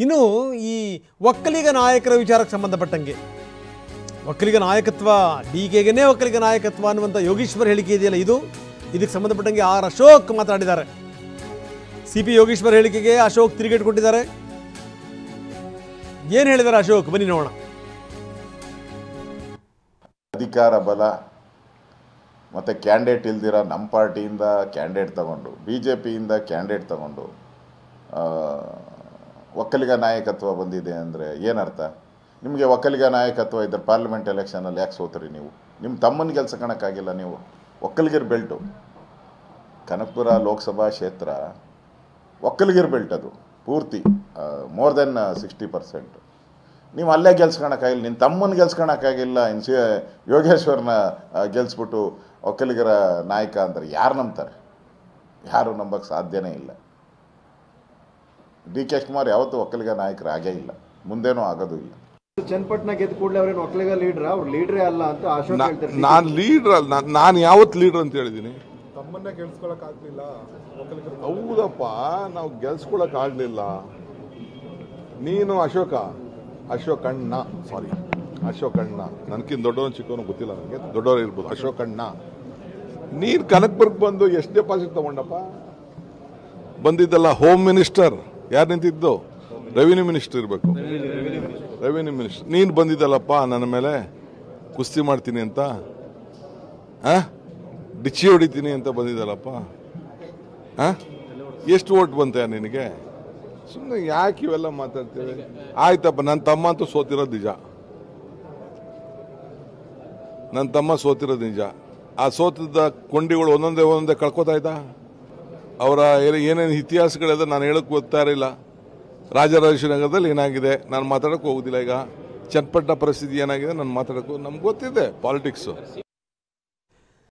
ಇನ್ನು ಈ ಒಕ್ಕಲಿಗ ನಾಯಕರ ವಿಚಾರಕ್ಕೆ ಸಂಬಂಧಪಟ್ಟಂಗೆ ಒಕ್ಕಲಿಗ ನಾಯಕತ್ವ ಡಿಕೆಗೆನೇ ಒಕ್ಕಲಿಗ ನಾಯಕತ್ವ ಅನ್ನುವಂಥ ಯೋಗೀಶ್ವರ್ ಹೇಳಿಕೆ ಇದೆಯಲ್ಲ, ಇದಕ್ಕೆ ಸಂಬಂಧಪಟ್ಟಂಗೆ ಆರ್ ಅಶೋಕ್ ಮಾತಾಡಿದ್ದಾರೆ. ಸಿಪಿ ಯೋಗೀಶ್ವರ್ ಹೇಳಿಕೆಗೆ ಅಶೋಕ್ ತಿರುಗೇಟು ಕೊಟ್ಟಿದ್ದಾರೆ. ಏನು ಹೇಳಿದ್ದಾರೆ ಅಶೋಕ್, ಬನ್ನಿ ನೋಡೋಣ. ಅಧಿಕಾರ ಬಲ ಮತ್ತು ಕ್ಯಾಂಡಿಡೇಟ್ ಇಲ್ದಿರ ನಮ್ಮ ಪಾರ್ಟಿಯಿಂದ ಕ್ಯಾಂಡಿಡೇಟ್ ತಗೊಂಡು BJPಯಿಂದ ಕ್ಯಾಂಡಿಡೇಟ್ ತಗೊಂಡು ಒಕ್ಕಲಿಗ ನಾಯಕತ್ವ ಬಂದಿದೆ ಅಂದರೆ ಏನರ್ಥ? ನಿಮಗೆ ಒಕ್ಕಲಿಗ ನಾಯಕತ್ವ ಇದ್ದರೆ ಪಾರ್ಲಿಮೆಂಟ್ ಎಲೆಕ್ಷನಲ್ಲಿ ಯಾಕೆ ಸೋತ್ರಿ ನೀವು? ನಿಮ್ಮ ತಮ್ಮನ ಗೆಲ್ಸಕ್ಕಾಗಿಲ್ಲ ನೀವು. ಒಕ್ಕಲಿಗರ ಬೆಲ್ಟು ಕನಕಪುರ ಲೋಕಸಭಾ ಕ್ಷೇತ್ರ ಒಕ್ಕಲಿಗರ ಬೆಲ್ಟ್, ಅದು ಪೂರ್ತಿ ಮೋರ್ ದೆನ್ 60%. ನೀವು ಅಲ್ಲೇ ಗೆಲ್ಸ್ಕೊಳಕ್ಕಾಗಿಲ್ಲ, ನಿನ್ನ ತಮ್ಮನ ಗೆಲ್ಸ್ಕೊಳಕ್ಕಾಗಿಲ್ಲ. ಯೋಗೇಶ್ವರನ ಗೆಲ್ಸ್ಬಿಟ್ಟು ಒಕ್ಕಲಿಗರ ನಾಯಕ ಅಂತಾರೆ. ಯಾರು ನಂಬ್ತಾರೆ? ಯಾರು ನಂಬಕ್ಕೆ ಸಾಧ್ಯನೇ ಇಲ್ಲ. DK ಶಿವಕುಮಾರ್ ಯಾವತ್ತೂ ಒಕ್ಕಲಿಗ ನಾಯಕರು ಆಗೇ ಇಲ್ಲ, ಮುಂದೇನೂ ಆಗೋದು ಇಲ್ಲ. ಚನ್ನಪಟ್ಟಣ ಗೆದ್ದ ಕೂಡಲೇ ಅವ್ರೇನು ಒಕ್ಕಲಿಗ ಲೀಡ್ರ? ಅವ್ರು ಲೀಡ್ರೇ ಅಲ್ಲ ಅಂತ ಅಶೋಕ್ ಹೇಳ್ತಾರೆ. ನಾನು ಲೀಡ್ರ್ ಅಲ್ಲ, ನಾನು ಯಾವತ್ತು ಲೀಡ್ರ್ ಅಂತ ಹೇಳಿದ್ದೀನಿ? ತಮ್ಮನ್ನ ಗೆಲ್ಸ್ಕೊಳಕ್ ಆಗ್ಲಿಲ್ಲ ಒಕ್ಕಲಿಗರು. ಹೌದಪ್ಪ, ನಾವು ಗೆಲ್ಸ್ಕೊಳಕ್ಕಾಗಲಿಲ್ಲ. ನೀನು ಅಶೋಕಣ್ಣ ನನಗಿಂತ ದೊಡ್ಡವನು ಚಿಕ್ಕವನು ಗೊತ್ತಿಲ್ಲ, ನನಗೆ ದೊಡ್ಡವರು ಇರ್ಬೋದು. ಅಶೋಕಣ್ಣ, ನೀನು ಕನಕಪುರಕ್ಕೆ ಬಂದು ಎಷ್ಟು ಡೆಪಾಸಿಟ್ ತಗೊಂಡಪ್ಪ? ಬಂದಿದ್ದಲ್ಲ ಹೋಮ್ ಮಿನಿಸ್ಟರ್. ಯಾರು ನಿಂತಿದ್ದು? ರೆವಿನ್ಯೂ ಮಿನಿಸ್ಟರ್ ಇರಬೇಕು. ರೆವಿನ್ಯೂ ಮಿನಿಸ್ಟರ್ ನೀನು ಬಂದಿದ್ದಲ್ಲಪ್ಪ ನನ್ನ ಮೇಲೆ ಕುಸ್ತಿ ಮಾಡ್ತೀನಿ ಅಂತ, ಡಿಚ್ಚಿ ಹೊಡಿತೀನಿ ಅಂತ ಬಂದಿದ್ದಲ್ಲಪ್ಪ. ಎಷ್ಟು ಓಟ್ ಬಂತೆ ನಿನಗೆ? ಸುಮ್ಮನೆ ಯಾಕೆ ಇವೆಲ್ಲ ಮಾತಾಡ್ತೀವಿ? ಆಯ್ತಪ್ಪ, ನನ್ನ ತಮ್ಮ ಅಂತೂ ಸೋತಿರೋದು ನಿಜ. ನನ್ನ ತಮ್ಮ ಸೋತಿರೋದು ನಿಜ. ಆ ಸೋತದ ಕೊಂಡಿಗಳು ಒಂದೊಂದೇ ಕಳ್ಕೊತಾ ಇದ್ದ. ಅವರ ಏನೇನು ಇತಿಹಾಸಗಳಿದೆ ನಾನು ಹೇಳಕ್ಕೆ ಗೊತ್ತಾ ಇರಲಿಲ್ಲ. ರಾಜರಾಜೇಶ್ವರಿ ಏನಾಗಿದೆ ನಾನು ಮಾತಾಡೋಕೆ ಹೋಗೋದಿಲ್ಲ. ಈಗ ಚನ್ನಪಟ್ಟಣ ಪರಿಸ್ಥಿತಿ ಏನಾಗಿದೆ ನಾನು ಮಾತಾಡೋಕ್ಕೂ ನಮ್ಗೆ ಗೊತ್ತಿದೆ. ಪಾಲಿಟಿಕ್ಸು